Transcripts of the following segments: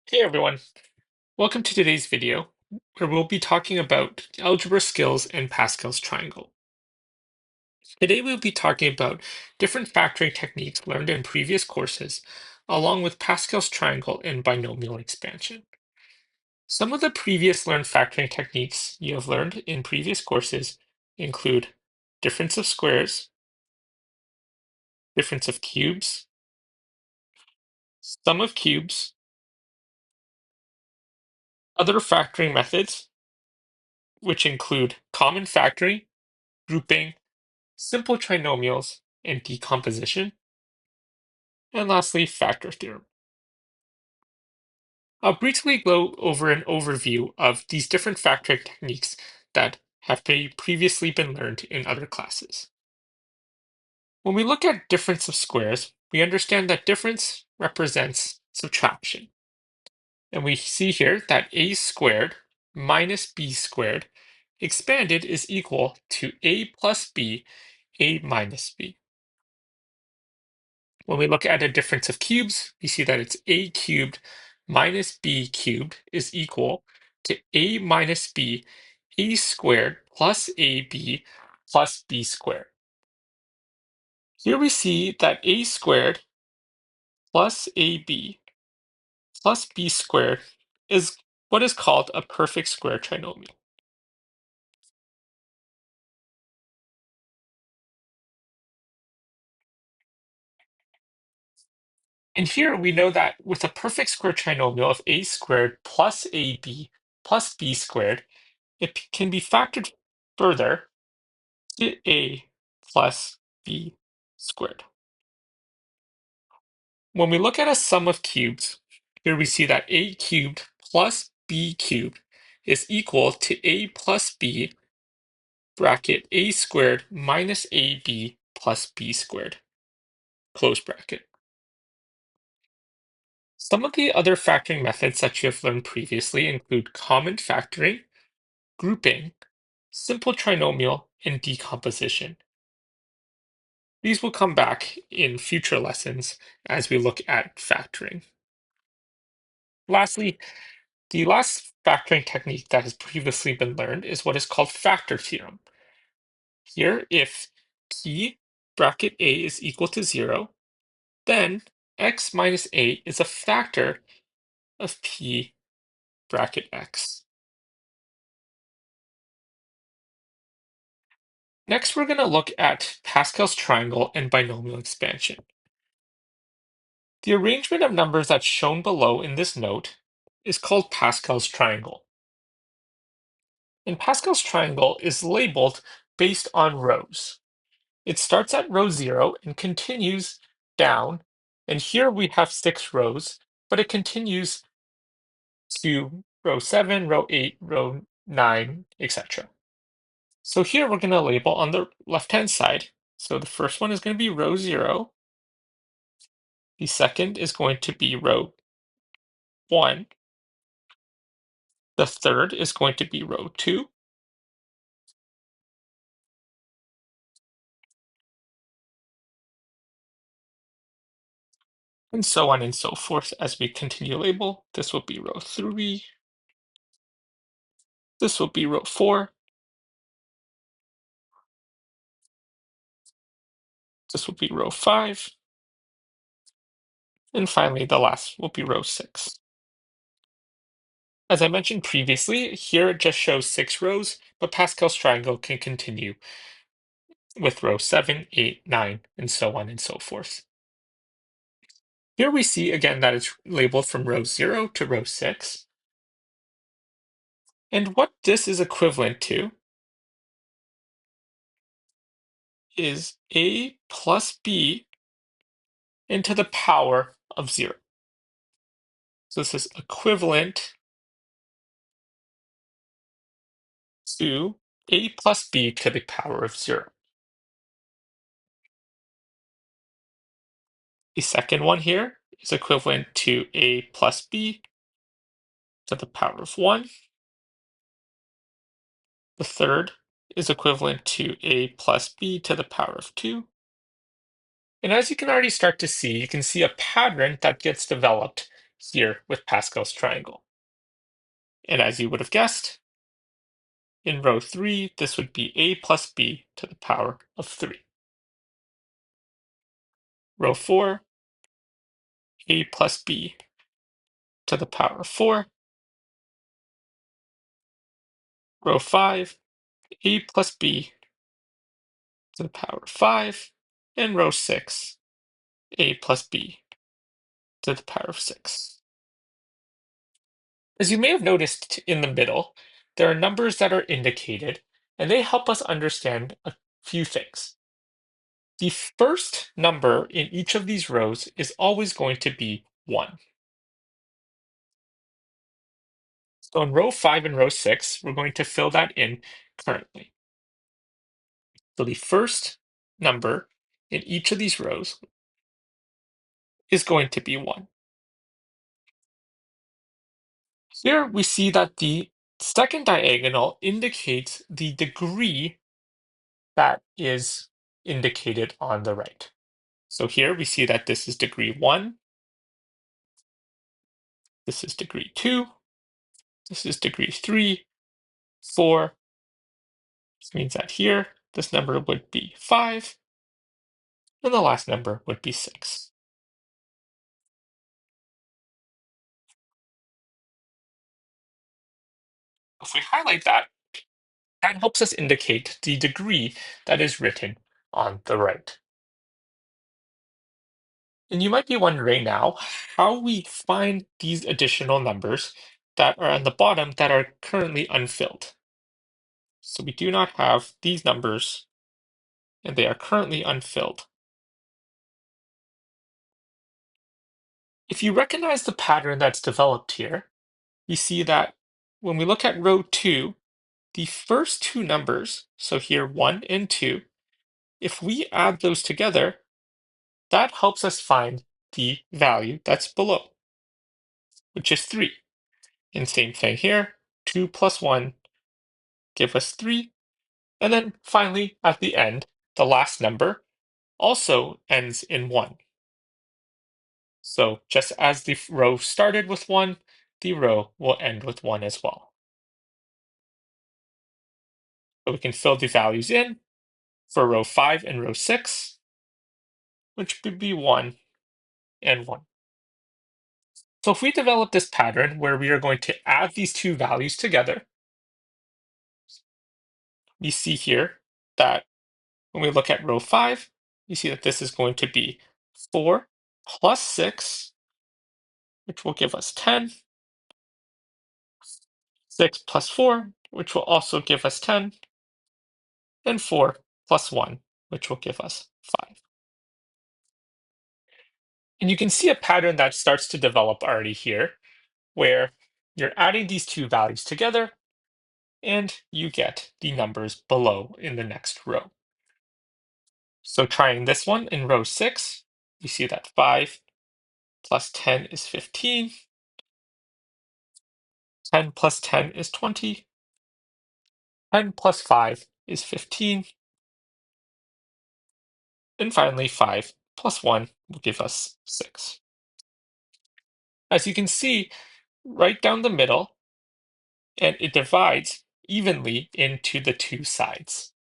Hey everyone, welcome to today's video, where we'll be talking about algebra skills and Pascal's triangle. Today we'll be talking about different factoring techniques learned in previous courses, along with Pascal's triangle and binomial expansion. Some of the previous learned factoring techniques you have learned in previous courses include difference of squares, difference of cubes, sum of cubes, other factoring methods, which include common factoring, grouping, simple trinomials, and decomposition, and lastly, factor theorem. I'll briefly go over an overview of these different factoring techniques that have previously been learned in other classes. When we look at difference of squares, we understand that difference represents subtraction. And we see here that a squared minus b squared expanded is equal to a plus b, a minus b. When we look at a difference of cubes, we see that it's a cubed minus b cubed is equal to a minus b, a squared plus ab plus b squared. Here we see that a squared plus ab plus b squared is what is called a perfect square trinomial. And here we know that with a perfect square trinomial of a squared plus ab plus b squared, it can be factored further to a plus b squared. When we look at a sum of cubes, here we see that a cubed plus b cubed is equal to a plus b bracket a squared minus ab plus b squared, close bracket. Some of the other factoring methods that you have learned previously include common factoring, grouping, simple trinomial, and decomposition. These will come back in future lessons as we look at factoring. Lastly, the last factoring technique that has previously been learned is what is called factor theorem. Here, if p bracket a is equal to 0, then x minus a is a factor of p bracket x. Next, we're going to look at Pascal's triangle and binomial expansion. The arrangement of numbers that's shown below in this note is called Pascal's triangle. And Pascal's triangle is labeled based on rows. It starts at row 0 and continues down. And here we have 6 rows, but it continues to row 7, row 8, row 9, etc. So here we're going to label on the left-hand side. So the first one is going to be row 0. The second is going to be row 1. The third is going to be row 2. And so on and so forth as we continue label. This will be row 3. This will be row 4. This will be row 5. And finally, the last will be row 6. As I mentioned previously, here it just shows 6 rows, but Pascal's triangle can continue with row 7, 8, 9, and so on and so forth. Here we see again that it's labeled from row 0 to row 6. And what this is equivalent to is a plus b into the power of 0. So this is equivalent to a plus b to the power of 0. The second one here is equivalent to a plus b to the power of 1. The third is equivalent to a plus b to the power of 2. And as you can already start to see, you can see a pattern that gets developed here with Pascal's triangle. And as you would have guessed, in row 3, this would be a plus b to the power of 3. Row 4, a plus b to the power of 4. Row 5, a plus b to the power of 5. And row 6, a plus b to the power of 6. As you may have noticed in the middle, there are numbers that are indicated, and they help us understand a few things. The first number in each of these rows is always going to be 1. So in row 5 and row 6, we're going to fill that in currently. So the first number in each of these rows is going to be 1. Here we see that the second diagonal indicates the degree that is indicated on the right. So here we see that this is degree 1, this is degree 2, this is degree 3, 4. This means that here this number would be 5, and the last number would be 6. If we highlight that, that helps us indicate the degree that is written on the right. And you might be wondering now how we find these additional numbers that are on the bottom that are currently unfilled. So we do not have these numbers, and they are currently unfilled. If you recognize the pattern that's developed here, you see that when we look at row 2, the first two numbers, so here 1 and 2, if we add those together, that helps us find the value that's below, which is 3. And same thing here, 2 plus 1 give us 3. And then finally, at the end, the last number also ends in 1. So just as the row started with 1, the row will end with 1 as well. So we can fill the values in for row 5 and row 6, which would be 1 and 1. So if we develop this pattern where we are going to add these two values together, we see here that when we look at row 5, you see that this is going to be 4 plus 6, which will give us 10, 6 plus 4, which will also give us 10, and 4 plus 1, which will give us 5. And you can see a pattern that starts to develop already here, where you're adding these two values together, and you get the numbers below in the next row. So trying this one in row 6, you see that 5 plus 10 is 15, 10 plus 10 is 20, 10 plus 5 is 15, and finally 5 plus 1 will give us 6. As you can see, right down the middle, and it divides evenly into the two sides.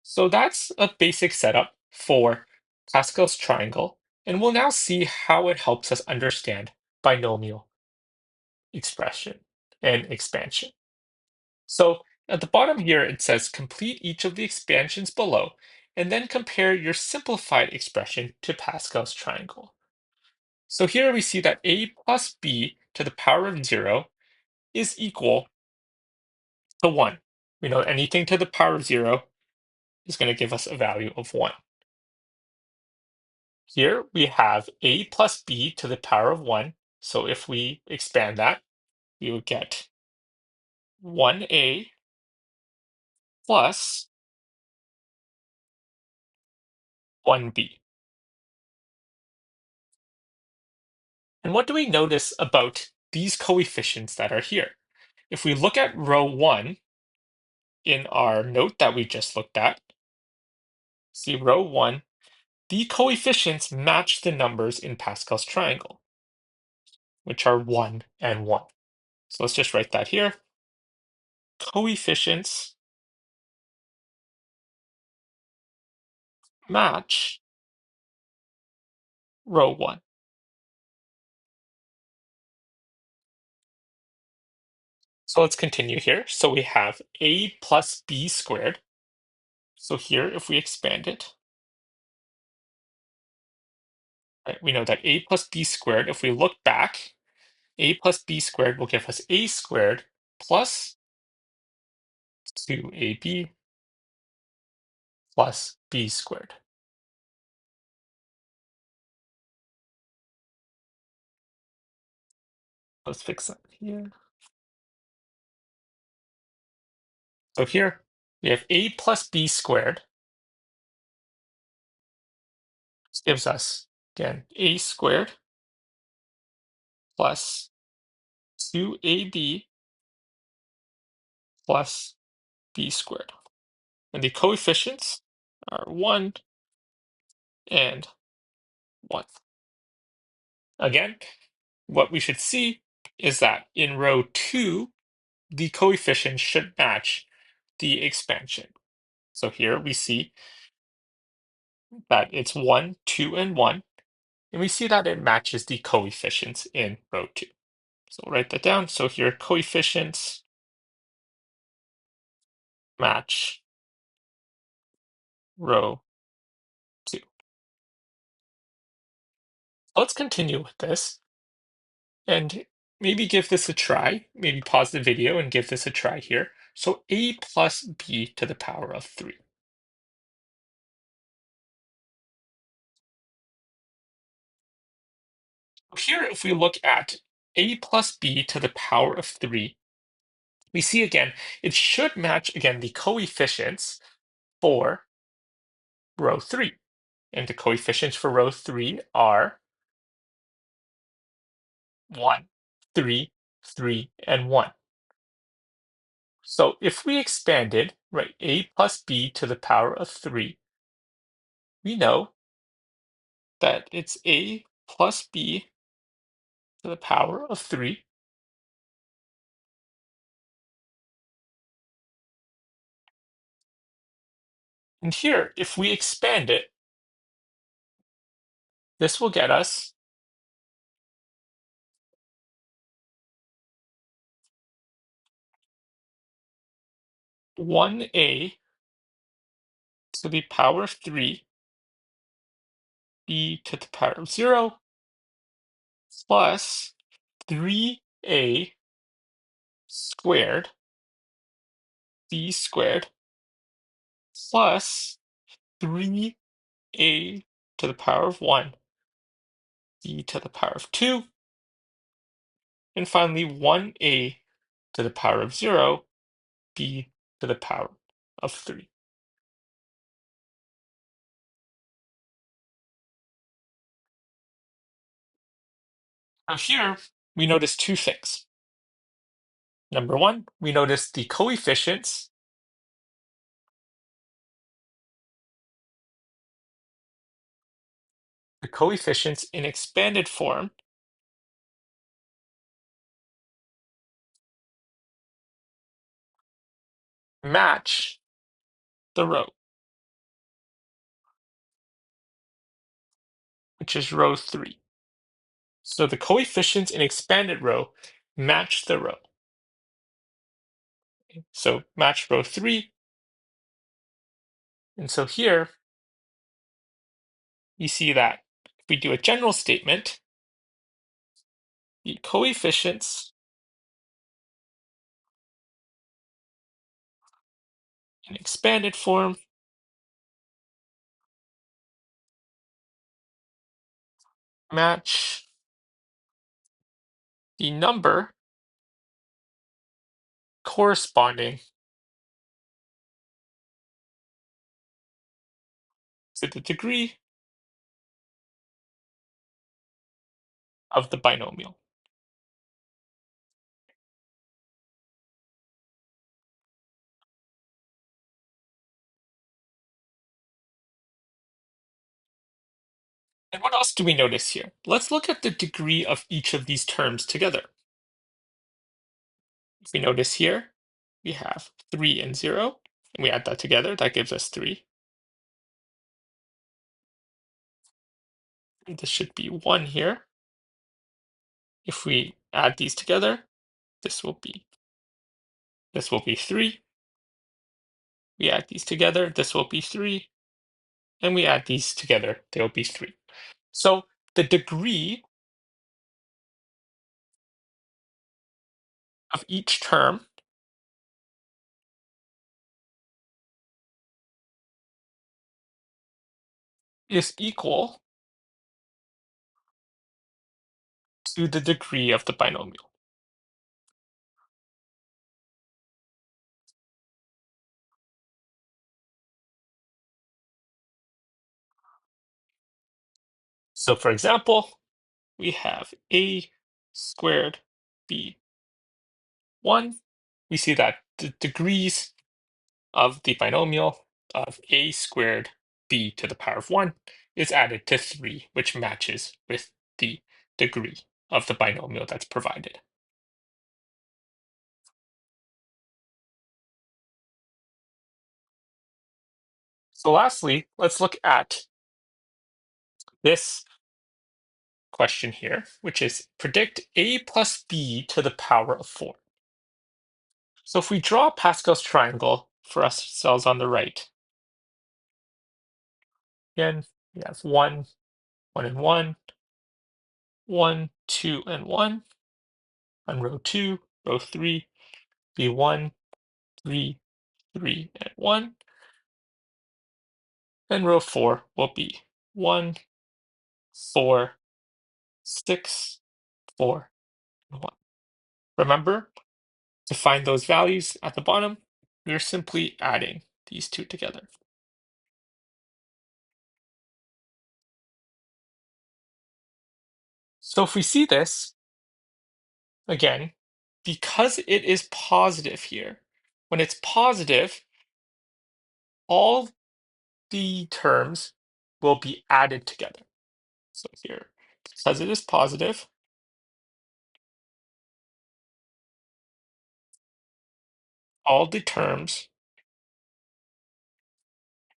So that's a basic setup for Pascal's triangle, and we'll now see how it helps us understand binomial expression and expansion. So at the bottom here, it says complete each of the expansions below, and then compare your simplified expression to Pascal's triangle. So here we see that a plus b to the power of 0 is equal to 1. We know anything to the power of 0 is going to give us a value of 1. Here we have a plus b to the power of 1. So if we expand that, we would get 1a plus 1b. And what do we notice about these coefficients that are here? If we look at row 1 in our note that we just looked at, see row 1, the coefficients match the numbers in Pascal's triangle, which are 1 and 1. So let's just write that here. Coefficients match row 1. So let's continue here. So we have a plus b squared. So here, if we expand it, right, we know that a plus b squared, if we look back, a plus b squared will give us a squared plus 2ab plus b squared. Let's fix that here. So here we have a plus b squared. This gives us, again, a squared plus 2ab plus b squared. And the coefficients are 1 and 1. Again, what we should see is that in row 2, the coefficients should match the expansion. So here we see that it's 1, 2, and 1, and we see that it matches the coefficients in row 2. So we'll write that down. So here coefficients match row 2. Let's continue with this and maybe give this a try. Maybe pause the video and give this a try here. So a plus b to the power of 3. Here, if we look at a plus b to the power of 3, we see again, it should match again the coefficients for row 3. And the coefficients for row 3 are 1, 3, 3, and 1. So if we expanded, right, a plus b to the power of 3, we know that it's a plus b to the power of 3. And here, if we expand it, this will get us 1a to the power of 3 b to the power of 0 plus 3a squared b squared plus 3a to the power of 1 b to the power of 2, and finally 1a to the power of 0 b to the power of 3. Now here we notice two things. Number one, we notice the coefficients in expanded form match the row, which is row 3. So the coefficients in expanded row match the row. So match row 3. And so here you see that if we do a general statement, the coefficients in expanded form match the number corresponding to the degree of the binomial. And what else do we notice here? Let's look at the degree of each of these terms together. If we notice here, we have 3 and 0, and we add that together, that gives us 3. And this should be 1 here. If we add these together, this will be 3. We add these together, this will be 3. And we add these together, they'll be 3. So the degree of each term is equal to the degree of the binomial. So for example, we have a squared b 1. We see that the degrees of the binomial of a squared b to the power of 1 is added to 3, which matches with the degree of the binomial that's provided. So lastly, let's look at this question here, which is predict a plus b to the power of 4. So if we draw Pascal's triangle for us cells on the right, again, we have 1, 1 and 1, 1, 2 and 1, on row 2, row 3, be 1, 3, 3 and 1, and row 4 will be 1, 4, 6, 4, and 1. Remember, to find those values at the bottom, we're simply adding these two together. So if we see this, again, because it is positive here, when it's positive, all the terms will be added together. So here, because it is positive, all the terms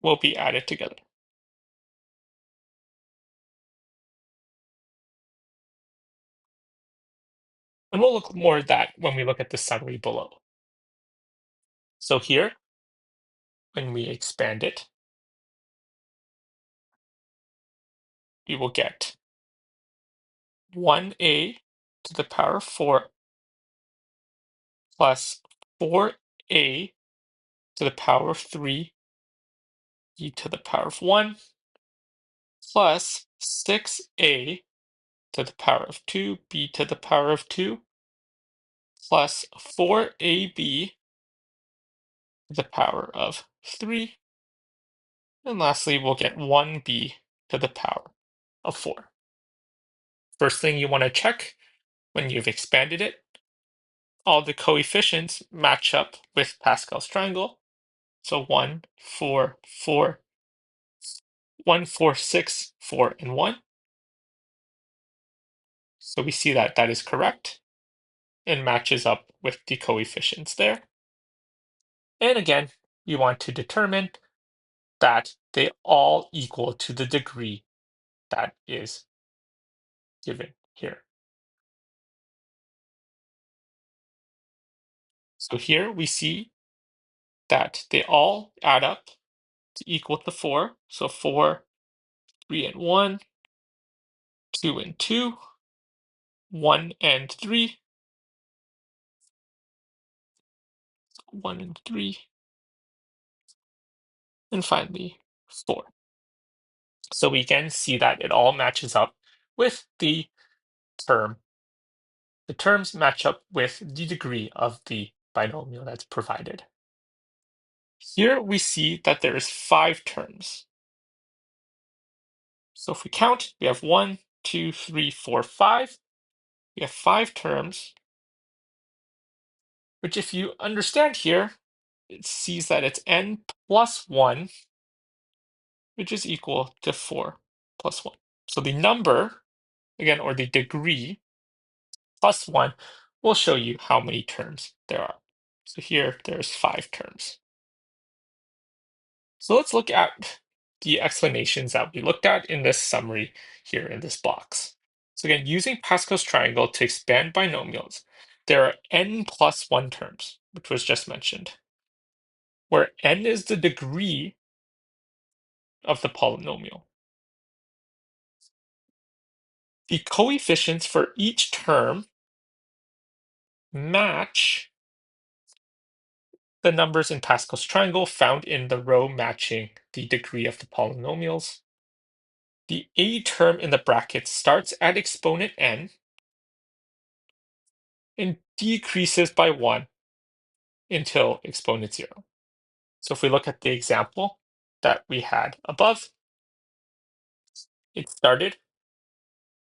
will be added together. And we'll look more at that when we look at the summary below. So here, when we expand it, we will get 1a to the power of 4 plus 4a to the power of 3 e to the power of 1 plus 6a to the power of 2 b to the power of 2 plus 4ab to the power of 3. And lastly, we'll get 1b to the power of 4. First thing you want to check when you've expanded it, all the coefficients match up with Pascal's triangle. So 1, 4, 4, 1, 4, 6, 4, and 1. So we see that that is correct and matches up with the coefficients there. And again, you want to determine that they all equal to the degree that is given here. So here we see that they all add up to equal to 4. So 4, 3 and 1, 2 and 2, 1 and 3, 1 and 3, and finally 4. So we again see that it all matches up with the term. The terms match up with the degree of the binomial that's provided. Here we see that there is 5 terms. So if we count, we have 1, 2, 3, 4, 5. We have 5 terms, which if you understand here, it sees that it's n plus 1, which is equal to 4 plus 1. So the number, again, or the degree plus 1 will show you how many terms there are. So here, there's 5 terms. So let's look at the explanations that we looked at in this summary here in this box. So again, using Pascal's triangle to expand binomials, there are n plus 1 terms, which was just mentioned, where n is the degree of the polynomial. The coefficients for each term match the numbers in Pascal's triangle found in the row matching the degree of the polynomials. The a term in the brackets starts at exponent n and decreases by 1 until exponent 0. So if we look at the example that we had above, it started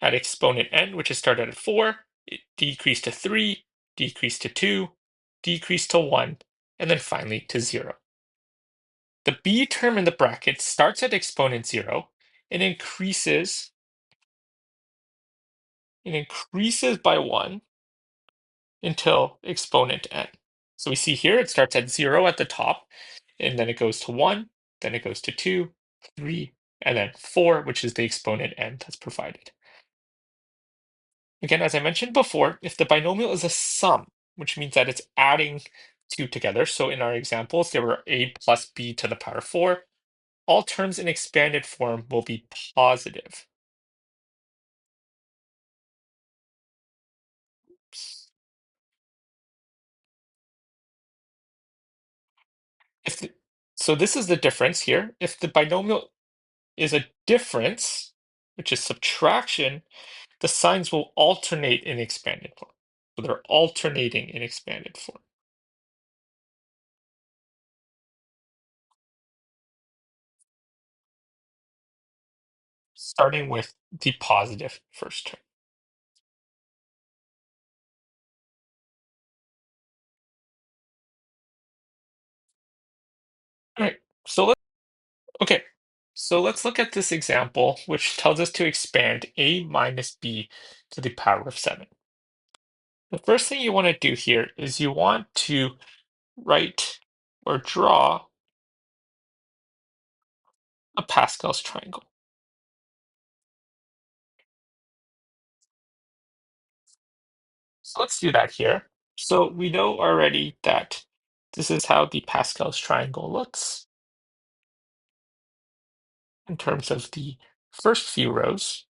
at exponent n, which is started at 4, it decreased to 3, decreased to 2, decreased to 1, and then finally to 0. The b term in the bracket starts at exponent 0 and increases by 1 until exponent n. So we see here it starts at 0 at the top, and then it goes to 1, then it goes to 2, 3, and then 4, which is the exponent n that's provided. Again, as I mentioned before, if the binomial is a sum, which means that it's adding two together, so in our examples, there were a plus b to the power 4, all terms in expanded form will be positive. If the, so this is the difference here. If the binomial is a difference, which is subtraction, the signs will alternate in expanded form. So they're alternating in expanded form. Starting with the positive first term. All right, okay, so let's look at this example, which tells us to expand a minus b to the power of 7. The first thing you want to do here is you want to write or draw a Pascal's triangle. So let's do that here. So we know already that this is how the Pascal's triangle looks in terms of the first few rows.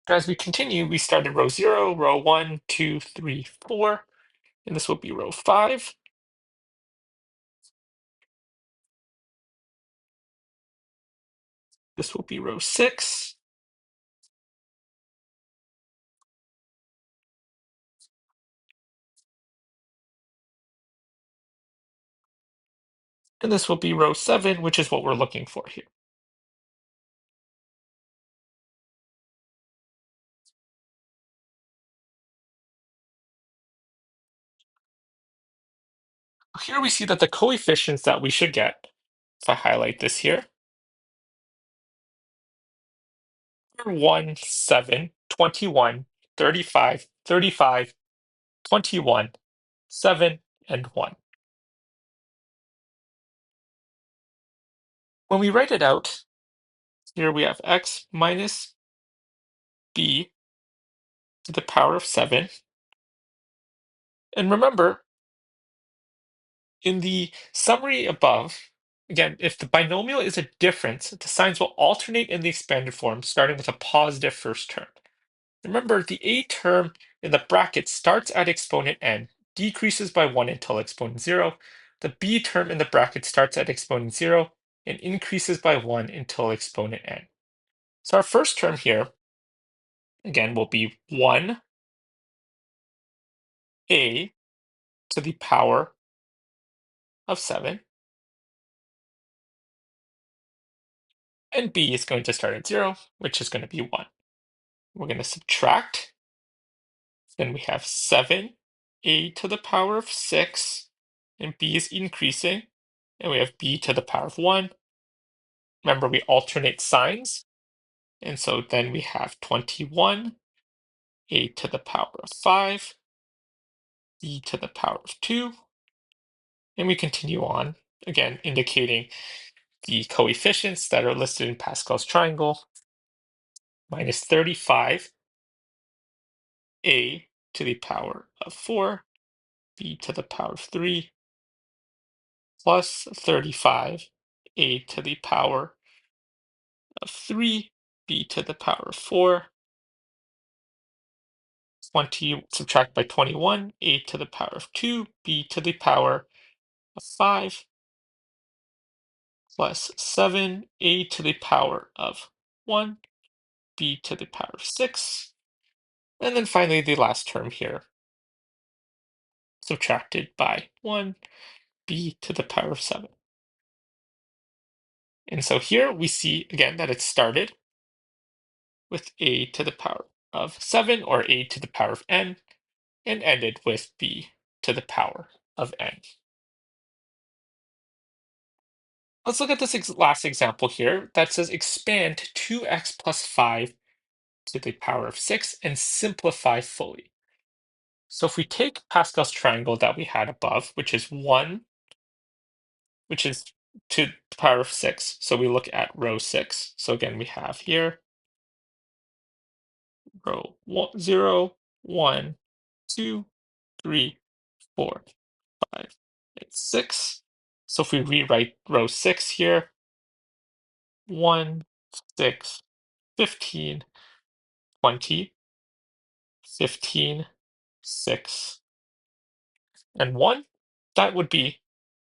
As we continue, we started row 0, row 1, 2, 3, 4, and this will be row 5. This will be row 6. And this will be row 7, which is what we're looking for here. Here we see that the coefficients that we should get, if I highlight this here, are 1, 7, 21, 35, 35, 21, 7, and 1. When we write it out, here we have x minus b to the power of 7. And remember, in the summary above, again, if the binomial is a difference, the signs will alternate in the expanded form, starting with a positive first term. Remember, the a term in the bracket starts at exponent n, decreases by 1 until exponent 0. The b term in the bracket starts at exponent 0 and increases by 1 until exponent n. So our first term here, again, will be 1a to the power of 7. And b is going to start at 0, which is going to be 1. We're going to subtract Then we have 7a to the power of 6, and b is increasing, and we have b to the power of 1. Remember, we alternate signs, and so then we have 21, a to the power of 5, b to the power of 2, and we continue on, again indicating the coefficients that are listed in Pascal's triangle, minus 35, a to the power of 4, b to the power of 3, plus 35, a to the power of 3, b to the power of 4, 20 subtract by 21, a to the power of 2, b to the power of 5, plus 7, a to the power of 1, b to the power of 6, and then finally the last term here, subtracted by 1, b to the power of 7. And so here we see again that it started with a to the power of 7, or a to the power of n, and ended with b to the power of n. Let's look at this last example here that says expand 2x plus 5 to the power of 6 and simplify fully. So if we take Pascal's triangle that we had above, which is 1, which is to the power of 6, so we look at row 6. So again, we have here row 0, 1, 2, 3, 4, 5, and 6. So if we rewrite row 6 here, 1, 6, 15, 20, 15, 6, and 1, that would be,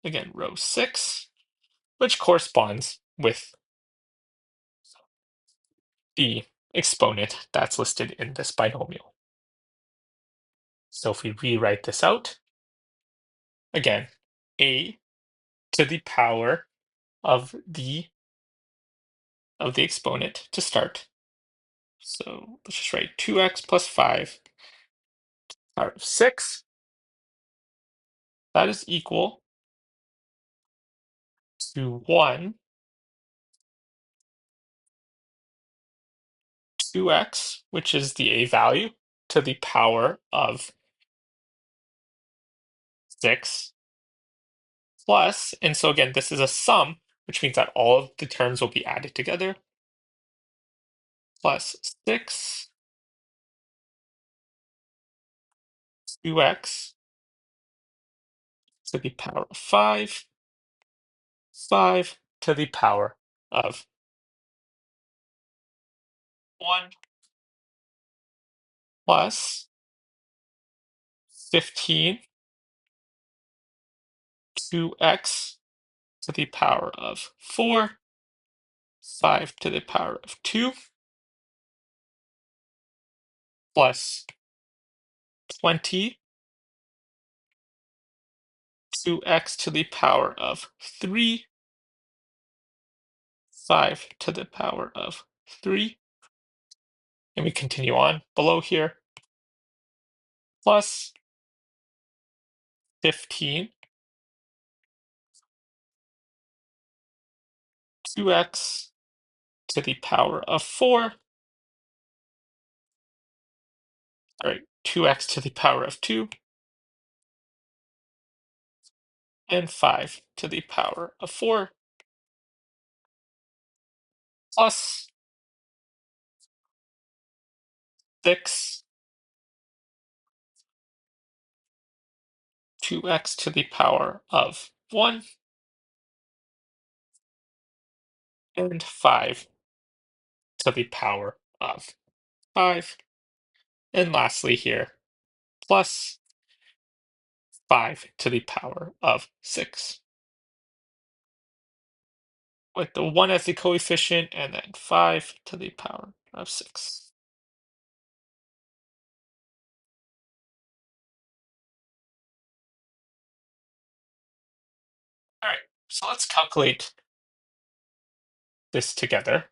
again, row 6, which corresponds with the exponent that's listed in this binomial. So if we rewrite this out, again, a to the power of the exponent to start. So let's just write 2x plus 5 power of 6. That is equal to 1, 2x, which is the a value, to the power of 6, plus, and so again, this is a sum, which means that all of the terms will be added together, plus 6, 2x to the power of 5, 5 to the power of 1, plus 15, 2x to the power of 4, 5 to the power of 2, plus 20, 2x to the power of 3, 5 to the power of 3, and we continue on below here, plus 15, 2x to the power of 4, all right, 2x to the power of 2, and 5 to the power of 4, plus 6, 2x to the power of 1, and 5 to the power of 5. And lastly here, plus 5 to the power of 6. With the 1 as the coefficient, and then 5 to the power of 6. All right, so let's calculate this together.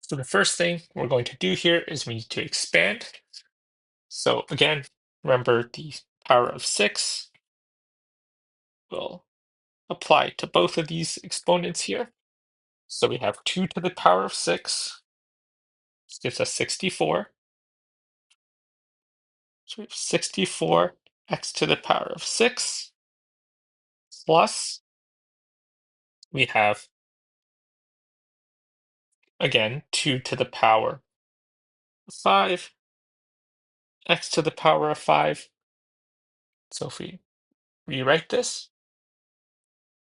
So the first thing we're going to do here is we need to expand So again, remember the power of 6 will apply to both of these exponents here. So we have 2 to the power of 6, which gives us 64. So we have 64 x to the power of 6 plus we have, again, 2 to the power of 5 x to the power of 5. So if we rewrite this,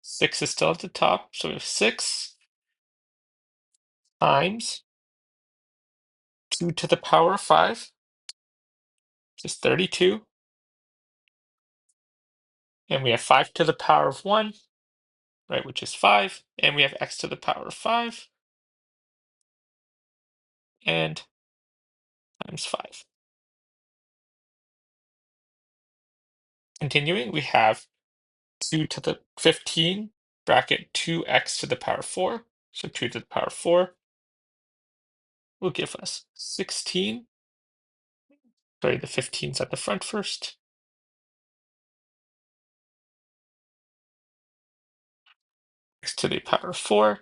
6 is still at the top. So we have 6 times 2 to the power of 5, which is 32. And we have 5 to the power of 1, right, which is 5. And we have x to the power of 5 and times 5. Continuing, we have 2 to the 15 bracket 2x to the power 4. So 2 to the power 4 will give us 16. Sorry, the 15's at the front first. X to the power of 4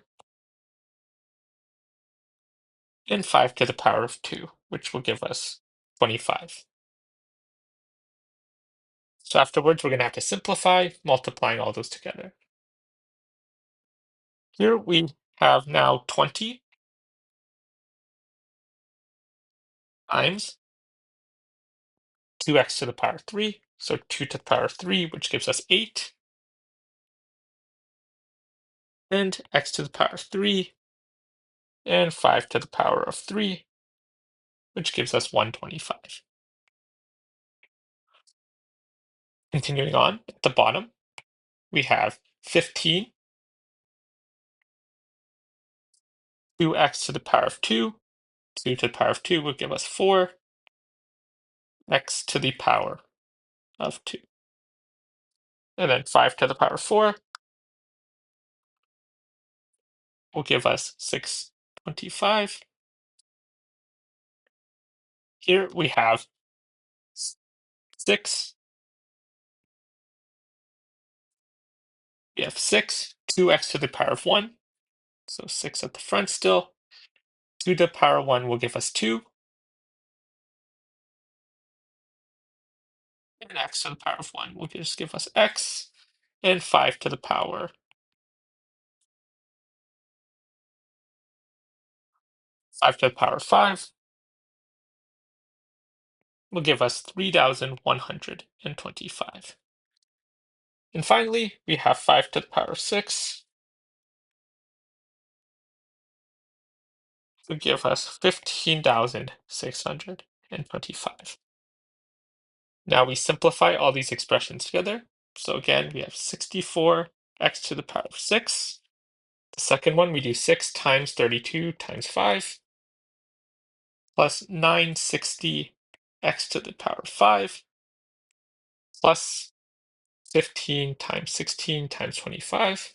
and 5 to the power of 2, which will give us 25. So afterwards, we're going to have to simplify, multiplying all those together. Here we have now 20 times 2x to the power 3. So 2 to the power 3, which gives us 8. And x to the power 3 and 5 to the power of 3, which gives us 125. Continuing on, at the bottom, we have 15, 2x to the power of 2. 2 to the power of 2 will give us 4, x to the power of 2. And then 5 to the power of 4 will give us 625. Here we have 6. We have 6, 2x to the power of 1. So 6 at the front still. 2 to the power of 1 will give us 2. And x to the power of 1 will just give us x. And 5 to the power of 5 will give us 3,125. And finally, we have 5 to the power of 6 will give us 15,625. Now we simplify all these expressions together. So again, we have 64 x to the power of 6. The second one, we do 6 times 32 times 5 plus 960 x to the power of 5 plus 15 times 16 times 25.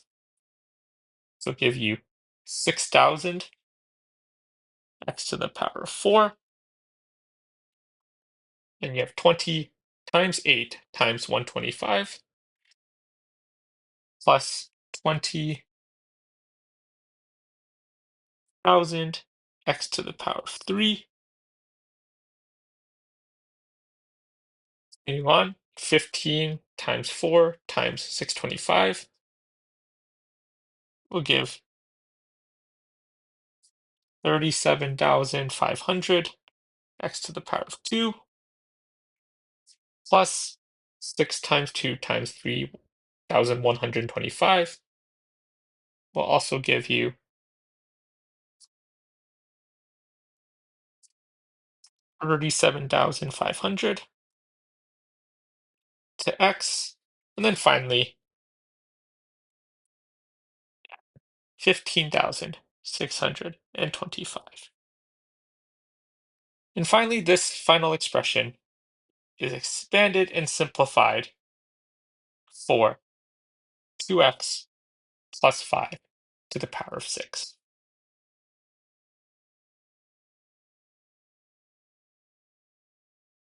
So give you 6,000 x to the power of 4. And you have 20 times 8 times 125 plus 20,000 x to the power of 3. Continuing on, 15 times 4 times 625 will give 37,500 x to the power of 2 plus 6 times 2 times 3,125 will also give you 37,500 to x. And then finally, 15,625. And finally, this final expression is expanded and simplified for 2x plus 5 to the power of 6.